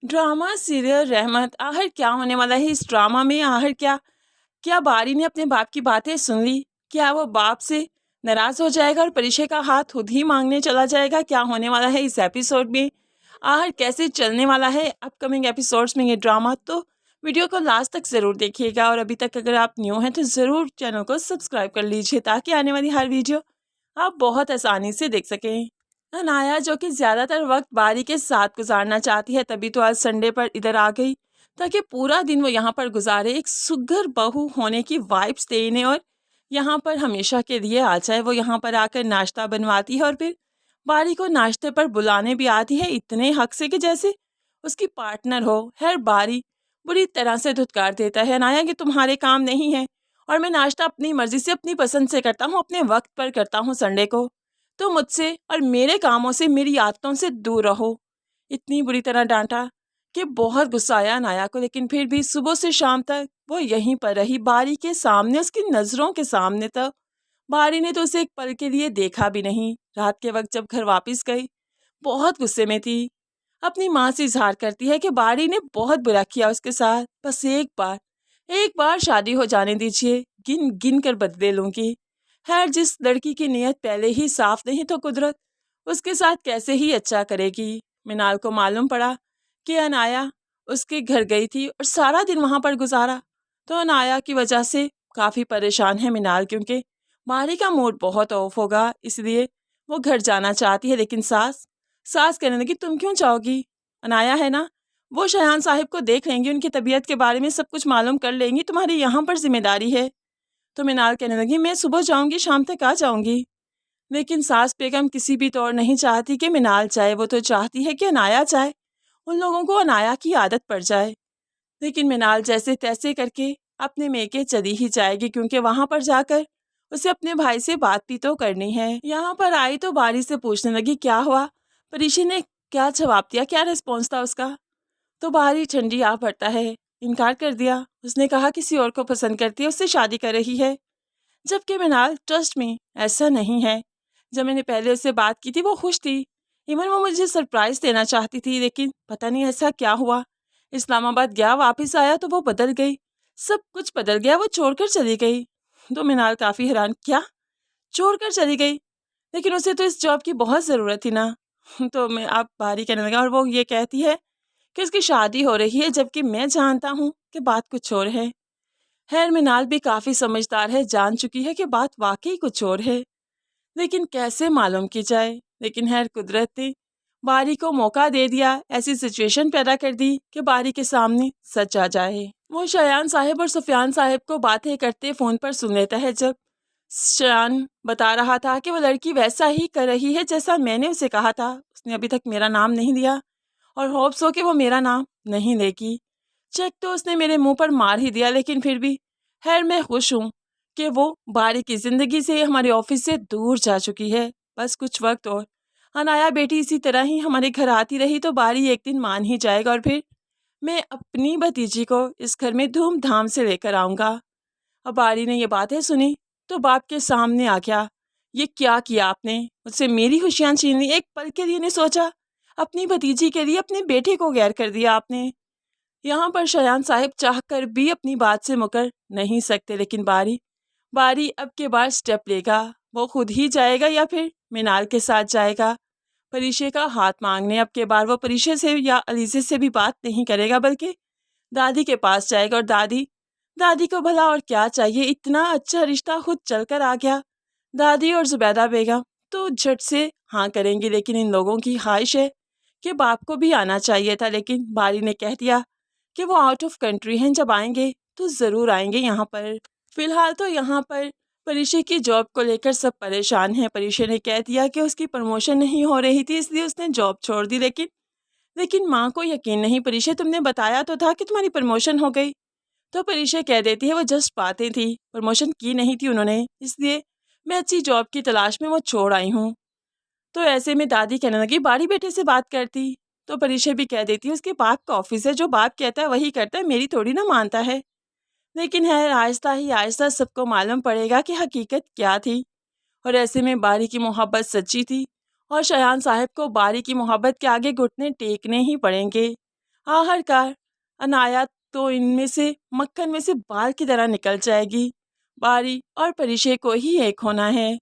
Drama serial रहमत, आखिर क्या होने वाला है इस ड्रामा में? आखिर क्या क्या बारी ने अपने बाप की बातें सुन ली? क्या वो बाप से नाराज हो जाएगा और परिचय का हाथ खुद ही मांगने चला जाएगा? क्या होने वाला है इस एपिसोड में? आखिर कैसे चलने वाला है अपकमिंग एपिसोड्स में ये ड्रामा? तो वीडियो को लास्ट तक ज़रूर देखिएगा, और अभी तक अगर आप न्यू हैं तो ज़रूर चैनल को सब्सक्राइब कर लीजिए ताकि आने वाली हर वीडियो आप बहुत आसानी से देख सकें। अनाया, जो कि ज़्यादातर वक्त बारी के साथ गुजारना चाहती है, तभी तो आज संडे पर इधर आ गई ताकि पूरा दिन वो यहाँ पर गुजारे, एक सुघर बहू होने की वाइब्स दे इन्हें, और यहाँ पर हमेशा के लिए आ जाए। वो यहाँ पर आकर नाश्ता बनवाती है और फिर बारी को नाश्ते पर बुलाने भी आती है, इतने हक से कि जैसे उसकी पार्टनर हो। हर बारी बुरी तरह से धुतकार देता है, अनाया कि तुम्हारे काम नहीं है और मैं नाश्ता अपनी मर्जी से अपनी पसंद से करता हूँ, अपने वक्त पर करता हूँ संडे को। तो मुझसे और मेरे कामों से, मेरी आदतों से दूर रहो। इतनी बुरी तरह डांटा कि बहुत गुस्सा आया अनाया को, लेकिन फिर भी सुबह से शाम तक वो यहीं पर रही, बारी के सामने, उसकी नज़रों के सामने तक। बारी ने तो उसे एक पल के लिए देखा भी नहीं। रात के वक्त जब घर वापस गई, बहुत गुस्से में थी। अपनी माँ से इजहार करती है कि बारी ने बहुत बुरा किया उसके साथ, बस एक बार शादी हो जाने दीजिए, गिन गिन कर बदले लूंगी। खैर, जिस लड़की की नीयत पहले ही साफ नहीं तो कुदरत उसके साथ कैसे ही अच्छा करेगी। मिनाल को मालूम पड़ा कि अनाया उसके घर गई थी और सारा दिन वहां पर गुजारा, तो अनाया की वजह से काफ़ी परेशान है मिनाल, क्योंकि मारी का मूड बहुत ऑफ होगा, इसलिए वो घर जाना चाहती है। लेकिन सास सास कहने लगी, तुम क्यों जाओगी? अनाया है ना, वो शयान साहिब को देख लेंगी, उनकी तबीयत के बारे में सब कुछ मालूम कर लेंगी, तुम्हारी यहाँ पर जिम्मेदारी है। तो मिनाल कहने लगी, मैं सुबह जाऊंगी, शाम तक आ जाऊंगी। लेकिन सास बेगम किसी भी तौर नहीं चाहती कि मिनाल जाए, वो तो चाहती है कि अनाया जाए, उन लोगों को अनाया की आदत पड़ जाए। लेकिन मिनाल जैसे तैसे करके अपने मेके चली ही जाएगी, क्योंकि वहां पर जाकर उसे अपने भाई से बात भी तो करनी है। यहाँ पर आई तो बारी से पूछने लगी, क्या हुआ? परीशी ने क्या जवाब दिया, क्या रिस्पॉन्स था उसका? तो बारी ठंडी आ पड़ता है, इनकार कर दिया। उसने कहा किसी और को पसंद करती है, उससे शादी कर रही है। जबकि मिनाल, ट्रस्ट में ऐसा नहीं है। जब मैंने पहले उससे बात की थी वो खुश थी, इवन वो मुझे सरप्राइज देना चाहती थी, लेकिन पता नहीं ऐसा क्या हुआ। इस्लामाबाद गया, वापस आया तो वो बदल गई, सब कुछ बदल गया, वो छोड़कर चली गई। तो मिनाल काफ़ी हैरान, क्या छोड़कर चली गई? लेकिन उसे तो इस जॉब की बहुत ज़रूरत थी ना। तो मैं आप बारी कहने लगा, और वो ये कहती है कि उसकी शादी हो रही है, जबकि मैं जानता हूँ कि बात कुछ और है। खैर, मिनाल भी काफ़ी समझदार है, जान चुकी है कि बात वाकई कुछ और है, लेकिन कैसे मालूम की जाए? लेकिन खैर, कुदरत ने बारी को मौका दे दिया, ऐसी सिचुएशन पैदा कर दी कि बारी के सामने सच आ जाए। वो शयान साहिब और सुफियान साहिब को बातें करते फ़ोन पर सुन लेता है। जब शयान बता रहा था कि वो लड़की वैसा ही कर रही है जैसा मैंने उसे कहा था, उसने अभी तक मेरा नाम नहीं लिया और होप्स हो कि वो मेरा नाम नहीं लेगी। चेक तो उसने मेरे मुंह पर मार ही दिया, लेकिन फिर भी खैर, मैं खुश हूँ कि वो बारी की ज़िंदगी से, हमारे ऑफिस से दूर जा चुकी है। बस कुछ वक्त और अनाया बेटी इसी तरह ही हमारे घर आती रही तो बारी एक दिन मान ही जाएगा, और फिर मैं अपनी भतीजी को इस घर में धूमधाम से लेकर आऊँगा। अब बारी ने ये बातें सुनी तो बाप के सामने आ गया। ये क्या किया आपने? मुझसे मेरी खुशियाँ छीन ली। एक पल के लिए नहीं सोचा, अपनी भतीजी के लिए अपने बेटे को गैर कर दिया आपने। यहाँ पर शयान साहिब चाहकर भी अपनी बात से मुकर नहीं सकते, लेकिन बारी बारी अब के बाद स्टेप लेगा। वो खुद ही जाएगा या फिर मिनाल के साथ जाएगा परीशे का हाथ मांगने। अब के बाद वो परीशे से या अलीजे से भी बात नहीं करेगा, बल्कि दादी के पास जाएगा। और दादी दादी को भला और क्या चाहिए, इतना अच्छा रिश्ता खुद चलकर आ गया। दादी और जुबैदा बेगम तो झट से हाँ करेंगी, लेकिन इन लोगों की ख्वाहिश है कि बाप को भी आना चाहिए था, लेकिन बारी ने कह दिया कि वो आउट ऑफ कंट्री हैं, जब आएंगे तो ज़रूर आएंगे यहाँ पर। फिलहाल तो यहाँ पर परीशे की जॉब को लेकर सब परेशान हैं। परीशे ने कह दिया कि उसकी प्रमोशन नहीं हो रही थी, इसलिए उसने जॉब छोड़ दी। लेकिन माँ को यकीन नहीं, परीशे तुमने बताया तो था कि तुम्हारी प्रमोशन हो गई। तो परीशा कह देती है, वो जस्ट बातें थी, प्रमोशन की नहीं थी उन्होंने, इसलिए मैं अच्छी जॉब की तलाश में वो छोड़ आई हूँ। तो ऐसे में दादी कहने लगी, बारी बेटे से बात करती। तो परीशा भी कह देती है, उसके बाप का ऑफिस है, जो बाप कहता है वही करता है, मेरी थोड़ी ना मानता है। लेकिन है, आहिस्ता ही आहिस्ता सबको मालूम पड़ेगा कि हकीकत क्या थी। और ऐसे में बारी की मोहब्बत सच्ची थी, और शयान साहब को बारी की मोहब्बत के आगे घुटने टेकने ही पड़ेंगे। आखिरकार अनाया तो इनमें से मक्खन में से बाल की तरह निकल जाएगी। बारी और परिशे को ही एक होना है।